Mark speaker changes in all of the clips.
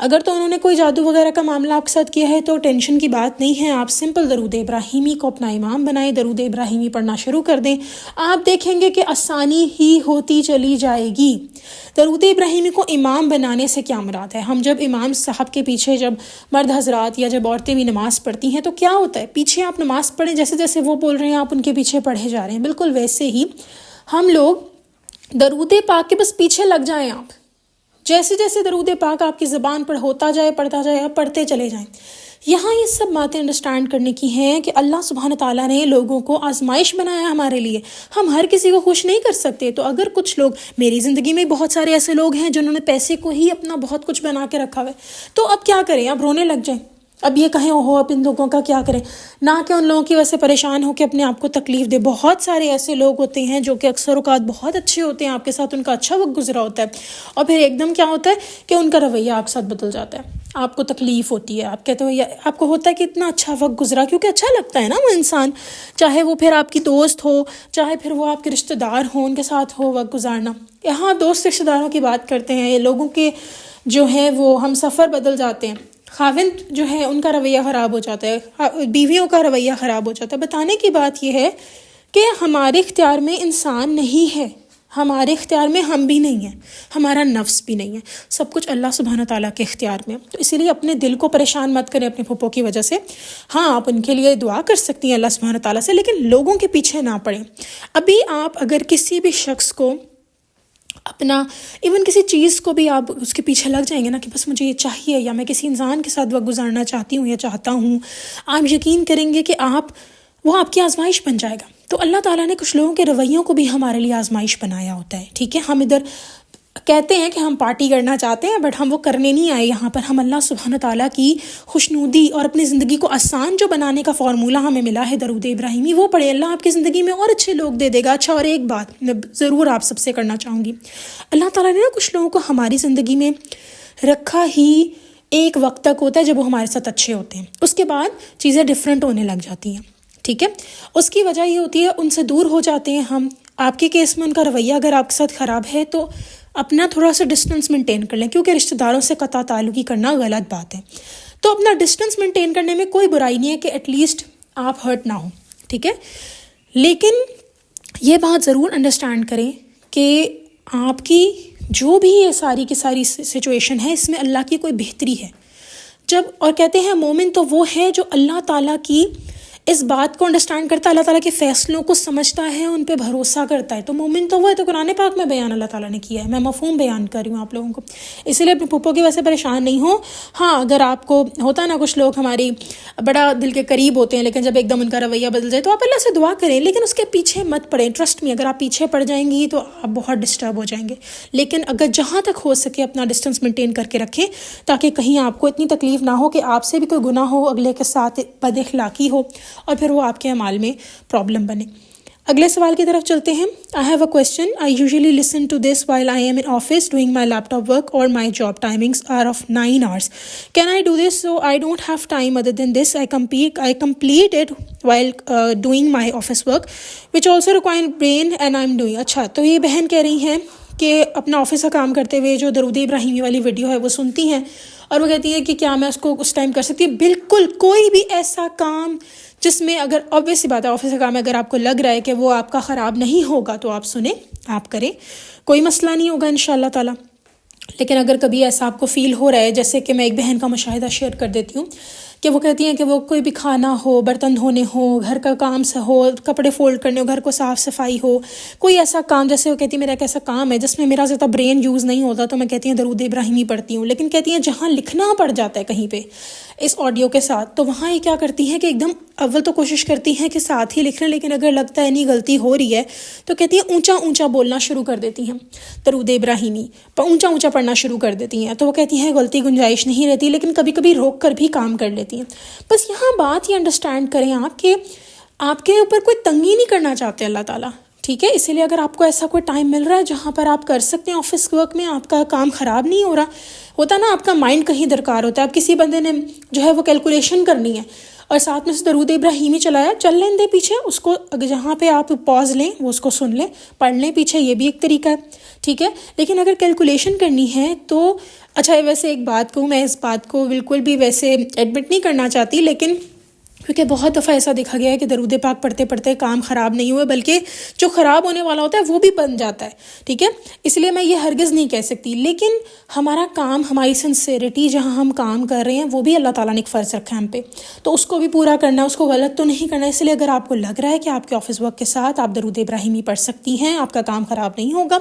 Speaker 1: اگر تو انہوں نے کوئی جادو وغیرہ کا معاملہ آپ کے ساتھ کیا ہے تو ٹینشن کی بات نہیں ہے، آپ سمپل درود ابراہیمی کو اپنا امام بنائیں، درود ابراہیمی پڑھنا شروع کر دیں، آپ دیکھیں گے کہ آسانی ہی ہوتی چلی جائے گی۔ درود ابراہیمی کو امام بنانے سے کیا مراد ہے؟ ہم جب امام صاحب کے پیچھے جب مرد حضرات یا جب عورتیں بھی نماز پڑھتی ہیں تو کیا ہوتا ہے؟ پیچھے آپ نماز پڑھیں، جیسے جیسے وہ بول رہے ہیں آپ ان کے پیچھے پڑھے جا رہے ہیں، بالکل ویسے ہی ہم لوگ درود پاک کے بس پیچھے لگ جائیں، آپ جیسے جیسے درود پاک آپ کی زبان پر ہوتا جائے پڑھتا جائے، آپ پڑھتے چلے جائیں۔ یہاں یہ سب باتیں انڈرسٹینڈ کرنے کی ہیں کہ اللہ سبحانہ تعالیٰ نے لوگوں کو آزمائش بنایا ہمارے لیے، ہم ہر کسی کو خوش نہیں کر سکتے۔ تو اگر کچھ لوگ، میری زندگی میں بہت سارے ایسے لوگ ہیں جنہوں نے پیسے کو ہی اپنا بہت کچھ بنا کے رکھا ہوا ہے، تو اب کیا کریں؟ اب رونے لگ جائیں، اب یہ کہیں اوہو اب ان لوگوں کا کیا کریں، نہ کہ ان لوگوں کی وجہ سے پریشان ہو کے اپنے آپ کو تکلیف دے۔ بہت سارے ایسے لوگ ہوتے ہیں جو کہ اکثر اوقات بہت اچھے ہوتے ہیں، آپ کے ساتھ ان کا اچھا وقت گزرا ہوتا ہے، اور پھر ایک دم کیا ہوتا ہے کہ ان کا رویہ آپ کے ساتھ بدل جاتا ہے، آپ کو تکلیف ہوتی ہے، آپ کہتے ہو، آپ کو ہوتا ہے کہ اتنا اچھا وقت گزرا، کیونکہ اچھا لگتا ہے نا وہ انسان، چاہے وہ پھر آپ کی دوست ہو، چاہے پھر وہ آپ کے رشتہ دار ہوں، ان کے ساتھ ہو وقت گزارنا۔ یہاں دوست رشتہ داروں کی بات کرتے ہیں، یہ لوگوں کے جو ہیں وہ ہم سفر بدل جاتے ہیں، خاوند جو ہے ان کا رویہ خراب ہو جاتا ہے، بیویوں کا رویہ خراب ہو جاتا ہے۔ بتانے کی بات یہ ہے کہ ہمارے اختیار میں انسان نہیں ہے، ہمارے اختیار میں ہم بھی نہیں ہیں، ہمارا نفس بھی نہیں ہے، سب کچھ اللہ سبحانہ تعالیٰ کے اختیار میں۔ تو اسی لیے اپنے دل کو پریشان مت کریں اپنے پھپھو کی وجہ سے۔ ہاں آپ ان کے لیے دعا کر سکتی ہیں اللہ سبحانہ تعالیٰ سے، لیکن لوگوں کے پیچھے نہ پڑیں۔ ابھی آپ اگر کسی بھی شخص کو اپنا ایون کسی چیز کو بھی آپ اس کے پیچھے لگ جائیں گے نا کہ بس مجھے یہ چاہیے، یا میں کسی انسان کے ساتھ وقت گزارنا چاہتی ہوں یا چاہتا ہوں، آپ یقین کریں گے کہ وہ آپ کی آزمائش بن جائے گا۔ تو اللہ تعالیٰ نے کچھ لوگوں کے رویوں کو بھی ہمارے لیے آزمائش بنایا ہوتا ہے، ٹھیک ہے؟ ہم ادھر کہتے ہیں کہ ہم پارٹی کرنا چاہتے ہیں، بٹ ہم وہ کرنے نہیں آئے یہاں پر، ہم اللہ سبحانہ تعالیٰ کی خوشنودی اور اپنی زندگی کو آسان جو بنانے کا فارمولہ ہمیں ملا ہے درود ابراہیمی، وہ پڑھیں، اللہ آپ کی زندگی میں اور اچھے لوگ دے دے گا۔ اچھا، اور ایک بات میں ضرور آپ سب سے کرنا چاہوں گی، اللہ تعالیٰ نے نا کچھ لوگوں کو ہماری زندگی میں رکھا ہی ایک وقت تک ہوتا ہے جب وہ ہمارے ساتھ اچھے ہوتے ہیں، اس کے بعد چیزیں ڈفرینٹ ہونے لگ جاتی ہیں، ٹھیک ہے؟ اس کی وجہ یہ ہوتی ہے ان سے دور ہو جاتے ہیں ہم۔ آپ کے کیس میں ان کا رویہ اگر آپ کے ساتھ خراب ہے تو اپنا تھوڑا سا ڈسٹنس مینٹین کر لیں، کیونکہ رشتہ داروں سے قطع تعلقی کرنا غلط بات ہے۔ تو اپنا ڈسٹنس مینٹین کرنے میں کوئی برائی نہیں ہے کہ ایٹ لیسٹ آپ ہرٹ نہ ہوں، ٹھیک ہے؟ لیکن یہ بات ضرور انڈرسٹینڈ کریں کہ آپ کی جو بھی یہ ساری کی ساری سچویشن ہے، اس میں اللہ کی کوئی بہتری ہے۔ اور کہتے ہیں مومن تو وہ ہے جو اللہ تعالیٰ کی اس بات کو انڈرسٹینڈ کرتا ہے، اللہ تعالیٰ کے فیصلوں کو سمجھتا ہے، ان پہ بھروسہ کرتا ہے، تو مومن تو وہ ہے۔ تو قرآن پاک میں بیان اللہ تعالیٰ نے کیا ہے، میں مفہوم بیان کر رہی ہوں آپ لوگوں کو، اسی لیے اپنے پھپھو کی وجہ سے پریشان نہیں ہو۔ ہاں اگر آپ کو ہوتا ہے نا، کچھ لوگ ہماری بڑا دل کے قریب ہوتے ہیں، لیکن جب ایک دم ان کا رویہ بدل جائے تو آپ اللہ سے دعا کریں، لیکن اس کے پیچھے مت پڑیں۔ ٹرسٹ میں اگر آپ پیچھے پڑ جائیں گی تو آپ بہت ڈسٹرب ہو جائیں گے، لیکن اگر جہاں تک ہو سکے اپنا ڈسٹنس مینٹین کر کے رکھیں، تاکہ کہیں آپ کو اتنی تکلیف نہ ہو کہ آپ سے بھی کوئی گناہ ہو، اگلے کے ساتھ بد اخلاقی ہو، اور پھر وہ آپ کے اعمال میں پرابلم بنے۔ اگلے سوال کی طرف چلتے ہیں۔ I have a question. I usually listen to this while I am in office doing my laptop work, or my job timings are of 9 hours. Can I do this so I don't have time other than this? I complete it while doing my office work, which also require brain, and I'm doing. اچھا، تو یہ بہن کہہ رہی ہیں کہ اپنا office کا کام کرتے ہوئے جو درود ابراہیمی والی ویڈیو ہے وہ سنتی ہیں، اور وہ کہتی ہیں کہ کیا میں اس کو اس ٹائم کر سکتی ہوں؟ بالکل، کوئی بھی ایسا کام جس میں اگر obvious سی بات ہے آفس کا کام ہے، اگر آپ کو لگ رہا ہے کہ وہ آپ کا خراب نہیں ہوگا تو آپ سنیں، آپ کریں، کوئی مسئلہ نہیں ہوگا انشاءاللہ تعالیٰ۔ لیکن اگر کبھی ایسا آپ کو فیل ہو رہا ہے، جیسے کہ میں ایک بہن کا مشاہدہ شیئر کر دیتی ہوں کہ وہ کہتی ہیں کہ وہ کوئی بھی کھانا ہو، برتن دھونے ہو، گھر کا کام سے ہو، کپڑے فولڈ کرنے ہو، گھر کو صاف صفائی ہو، کوئی ایسا کام، جیسے وہ کہتی ہے میرا ایک ایسا کام ہے جس میں میرا زیادہ برین یوز نہیں ہوتا، تو میں کہتی ہیں درود ابراہیمی پڑھتی ہوں، لیکن کہتی ہیں جہاں لکھنا پڑ جاتا ہے کہیں پہ اس آڈیو کے ساتھ، تو وہاں یہ کیا کرتی ہیں کہ ایک دم اول تو کوشش کرتی ہیں کہ ساتھ ہی لکھ لیں، لیکن اگر لگتا ہے نہیں غلطی ہو رہی ہے تو کہتی ہیں اونچا اونچا بولنا شروع کر دیتی ہیں، درود ابراہیمی اونچا اونچا پڑھنا شروع کر دیتی ہیں، تو وہ کہتی ہیں غلطی گنجائش نہیں رہتی، لیکن کبھی کبھی روک کر بھی کام کر لیتی ہیں۔ بس یہاں بات یہ انڈرسٹینڈ کریں آپ کہ آپ کے اوپر کوئی تنگی نہیں کرنا چاہتے اللہ تعالیٰ، ٹھیک ہے؟ اسی لیے اگر آپ کو ایسا کوئی ٹائم مل رہا ہے جہاں پر آپ کر سکتے ہیں آفس ورک میں، آپ کا کام خراب نہیں ہو رہا ہوتا نا، آپ کا مائنڈ کہیں درکار ہوتا ہے، اب کسی بندے نے جو ہے وہ کیلکولیشن کرنی ہے اور ساتھ میں سے درود ابراہیمی چلایا، چل لیں دے پیچھے اس کو، اگر جہاں پہ آپ پاز لیں وہ اس کو سن لیں، پڑھ لیں پیچھے، یہ بھی ایک طریقہ ہے، ٹھیک ہے؟ لیکن اگر کیلکولیشن کرنی ہے تو اچھا ویسے ایک بات کہوں، میں اس بات کو بالکل بھی ویسے ایڈمٹ نہیں کرنا چاہتی، لیکن کیونکہ بہت دفعہ ایسا دیکھا گیا ہے کہ درود پاک پڑھتے پڑھتے کام خراب نہیں ہوئے، بلکہ جو خراب ہونے والا ہوتا ہے وہ بھی بن جاتا ہے، ٹھیک ہے. اس لیے میں یہ ہرگز نہیں کہہ سکتی، لیکن ہمارا کام، ہماری سنسیریٹی جہاں ہم کام کر رہے ہیں وہ بھی اللہ تعالیٰ نے ایک فرض رکھا ہے ہم پہ، تو اس کو بھی پورا کرنا ہے، اس کو غلط تو نہیں کرنا. اس لیے اگر آپ کو لگ رہا ہے کہ آپ کے آفس ورک کے ساتھ آپ درود ابراہیمی پڑھ سکتی ہیں، آپ کا کام خراب نہیں ہوگا،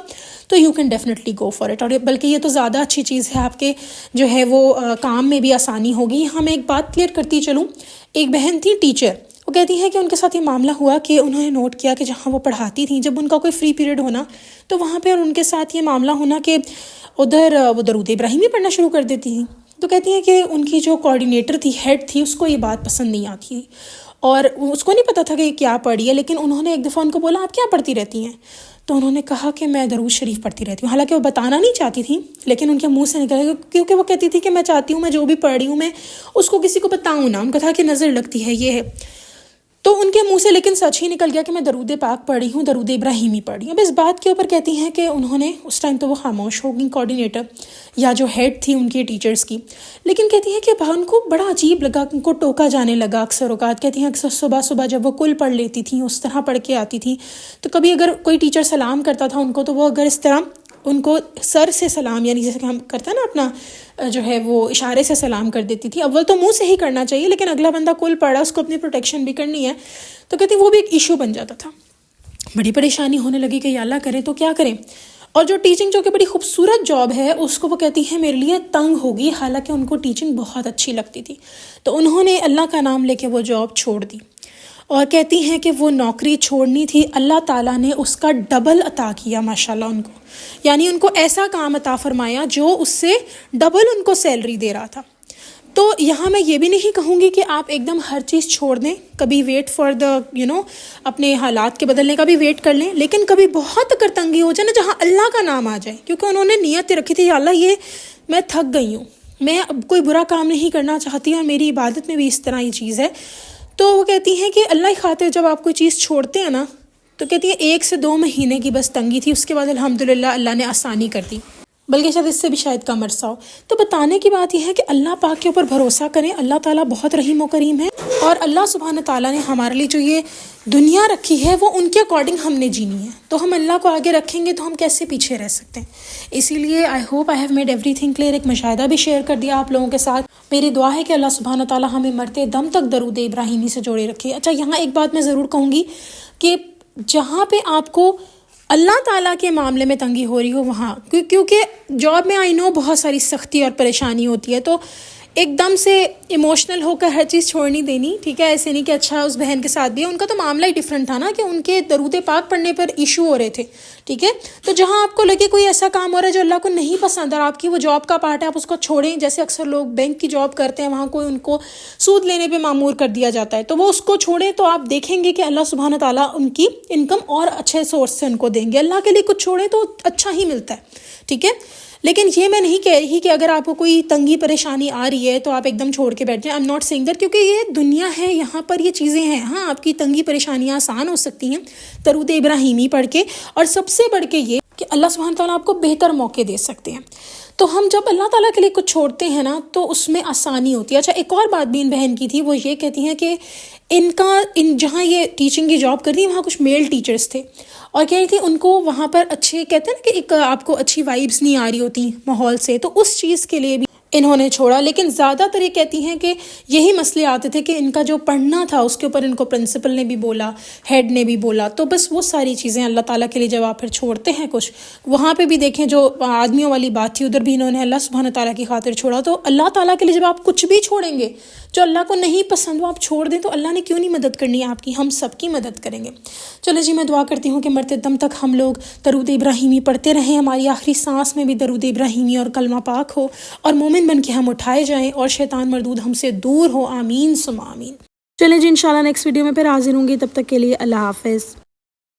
Speaker 1: تو you can definitely go for it. اور بلکہ یہ تو زیادہ اچھی چیز ہے، آپ کے جو ہے وہ کام میں بھی آسانی ہوگی. یہاں میں ایک بات کلیئر کرتی چلوں. ایک بہن تھی ٹیچر، وہ کہتی ہیں کہ ان کے ساتھ یہ معاملہ ہوا کہ انہوں نے نوٹ کیا کہ جہاں وہ پڑھاتی تھیں، جب ان کا کوئی فری پیریڈ ہونا تو وہاں پہ اور ان کے ساتھ یہ معاملہ ہونا کہ ادھر وہ درود ابراہیمی پڑھنا شروع کر دیتی ہیں. تو کہتی ہیں کہ ان کی جو کوآرڈینیٹر تھی، ہیڈ تھی، اس کو یہ بات پسند نہیں آتی تھی اور اس کو نہیں پتا تھا کہ یہ کیا پڑھی ہے. لیکن انہوں نے ایک دفعہ ان کو بولا آپ کیا پڑھتی رہتی ہیں؟ تو انہوں نے کہا کہ میں درود شریف پڑھتی رہتی ہوں. حالانکہ وہ بتانا نہیں چاہتی تھی، لیکن ان کے منہ سے نکل گیا، کیونکہ وہ کہتی تھی کہ میں چاہتی ہوں میں جو بھی پڑھ رہی ہوں میں اس کو کسی کو بتاؤں نا. ان کو تھا کہ نظر لگتی ہے یہ ہے. تو ان کے منہ سے لیکن سچ ہی نکل گیا کہ میں درود پاک پڑھی ہوں، درود ابراہیمی پڑھی. اب اس بات کے اوپر کہتی ہیں کہ انہوں نے اس ٹائم تو وہ خاموش ہو گئی، کوآرڈینیٹر یا جو ہیڈ تھی ان کی ٹیچرز کی. لیکن کہتی ہیں کہ ان کو بڑا عجیب لگا، ان کو ٹوکا جانے لگا اکثر اوقات. کہتی ہیں اکثر صبح جب وہ کل پڑھ لیتی تھیں، اس طرح پڑھ کے آتی تھی، تو کبھی اگر کوئی ٹیچر سلام کرتا تھا ان کو، تو وہ اگر اس طرح ان کو سر سے سلام، یعنی جیسے کہ ہم کرتے ہیں نا اپنا جو ہے وہ اشارے سے سلام کر دیتی تھی. اول تو منہ سے ہی کرنا چاہیے، لیکن اگلا بندہ کل پڑھا، اس کو اپنی پروٹیکشن بھی کرنی ہے. تو کہتی وہ بھی ایک ایشو بن جاتا تھا. بڑی پریشانی ہونے لگی کہ یا اللہ کریں تو کیا کریں. اور جو ٹیچنگ جو کہ بڑی خوبصورت جاب ہے، اس کو وہ کہتی ہیں میرے لیے تنگ ہوگی، حالانکہ ان کو ٹیچنگ بہت اچھی لگتی تھی. تو انہوں نے اللہ کا نام لے کے وہ جاب چھوڑ دی، اور کہتی ہیں کہ وہ نوکری چھوڑنی تھی، اللہ تعالیٰ نے اس کا ڈبل عطا کیا ماشاءاللہ ان کو. یعنی ان کو ایسا کام عطا فرمایا جو اس سے ڈبل ان کو سیلری دے رہا تھا. تو یہاں میں یہ بھی نہیں کہوں گی کہ آپ ایک دم ہر چیز چھوڑ دیں، کبھی ویٹ فار دا اپنے حالات کے بدلنے کا بھی ویٹ کر لیں، لیکن کبھی بہت اگر تنگی ہو جائے نا، جہاں اللہ کا نام آ جائے. کیونکہ انہوں نے نیت رکھی تھی، یا اللہ یہ میں تھک گئی ہوں، میں اب کوئی برا کام نہیں کرنا چاہتی، اور میری عبادت میں بھی اس طرح یہ چیز ہے. تو وہ کہتی ہیں کہ اللہ کی خاطر جب آپ کوئی چیز چھوڑتے ہیں نا، تو کہتی ہیں 1 سے 2 مہینے کی بس تنگی تھی، اس کے بعد الحمدللہ اللہ نے آسانی کر دی، بلکہ شاید اس سے بھی شاید کم عرصہ ہو. تو بتانے کی بات یہ ہے کہ اللہ پاک کے اوپر بھروسہ کریں. اللہ تعالیٰ بہت رحیم و کریم ہے، اور اللہ سبحانہ تعالیٰ نے ہمارے لیے جو یہ دنیا رکھی ہے وہ ان کے اکارڈنگ ہم نے جینی ہے. تو ہم اللہ کو آگے رکھیں گے تو ہم کیسے پیچھے رہ سکتے ہیں. اسی لیے I hope I have made every thing clear. ایک مشاہدہ بھی شیئر کر دیا آپ لوگوں کے ساتھ. میری دعا ہے کہ اللہ سبحانہ تعالیٰ ہمیں مرتے دم تک درود ابراہیمی سے جوڑے رکھے. اچھا یہاں ایک بات میں ضرور کہوں گی کہ جہاں پہ آپ کو اللہ تعالیٰ کے معاملے میں تنگی ہو رہی ہو وہاں، کیونکہ جاب میں آئی نو بہت ساری سختی اور پریشانی ہوتی ہے، تو ایک دم سے ایموشنل ہو کر ہر چیز چھوڑ دینی، ٹھیک ہے. ایسے نہیں کہ اچھا اس بہن کے ساتھ بھی ان کا تو معاملہ ہی ڈیفرنٹ تھا نا، کہ ان کے درود پاک پڑھنے پر ایشو ہو رہے تھے، ٹھیک ہے. تو جہاں آپ کو لگے کوئی ایسا کام ہو رہا ہے جو اللہ کو نہیں پسند اور آپ کی وہ جاب کا پارٹ ہے، آپ اس کو چھوڑیں. جیسے اکثر لوگ بینک کی جاب کرتے ہیں، وہاں کوئی ان کو سود لینے پہ مامور کر دیا جاتا ہے، تو وہ اس کو چھوڑیں، تو آپ دیکھیں گے کہ اللہ سبحانہ تعالیٰ ان کی انکم اور اچھے سورس سے ان کو دیں گے. اللہ کے لیے کچھ چھوڑیں تو اچھا ہی ملتا ہے، ٹھیک ہے. لیکن یہ میں نہیں کہہ رہی کہ اگر آپ کو کوئی تنگی پریشانی آ رہی ہے تو آپ ایک دم چھوڑ کے بیٹھ جائیں. I am not seeing that, کیونکہ یہ دنیا ہے، یہاں پر یہ چیزیں ہیں. ہاں آپ کی تنگی پریشانیاں آسان ہو سکتی ہیں درود ابراہیمی پڑھ کے، اور سب سے بڑھ کے یہ کہ اللہ سبحانہ تعالیٰ آپ کو بہتر موقع دے سکتے ہیں. تو ہم جب اللہ تعالیٰ کے لیے کچھ چھوڑتے ہیں نا تو اس میں آسانی ہوتی ہے. اچھا ایک اور بات بھی ان بہن کی تھی، وہ یہ کہتی ہیں کہ جہاں یہ ٹیچنگ کی جاب کرتی ہیں وہاں کچھ میل ٹیچرز تھے، اور کہہ رہی تھی ان کو وہاں پر اچھے کہتے ہیں نا کہ ایک آپ کو اچھی وائبس نہیں آ رہی ہوتی ماحول سے، تو اس چیز کے لیے بھی انہوں نے چھوڑا. لیکن زیادہ تر یہ کہتی ہیں کہ یہی مسئلے آتے تھے کہ ان کا جو پڑھنا تھا اس کے اوپر ان کو پرنسپل نے بھی بولا، ہیڈ نے بھی بولا. تو بس وہ ساری چیزیں اللہ تعالیٰ کے لیے جب آپ پھر چھوڑتے ہیں کچھ، وہاں پہ بھی دیکھیں جو آدمیوں والی بات تھی ادھر بھی انہوں نے اللہ سبحانہ تعالیٰ کی خاطر چھوڑا. تو اللہ تعالیٰ کے لیے جب آپ کچھ بھی چھوڑیں گے جو اللہ کو نہیں پسند وہ آپ چھوڑ دیں، تو اللہ نے کیوں نہیں مدد کرنی ہے آپ کی، ہم سب کی مدد کریں گے. چلو جی، میں دعا کرتی ہوں کہ مرتے دم تک ہم لوگ درود ابراہیمی پڑھتے رہیں، ہماری آخری سانس میں بھی درود ابراہیمی اور کلمہ پاک ہو، اور مومن بن کے ہم اٹھائے جائیں، اور شیطان مردود ہم سے دور ہو. آمین ثم آمین. چلیں جی، انشاءاللہ نیکسٹ ویڈیو میں پھر حاضر ہوں گی. تب تک کے لیے اللہ حافظ.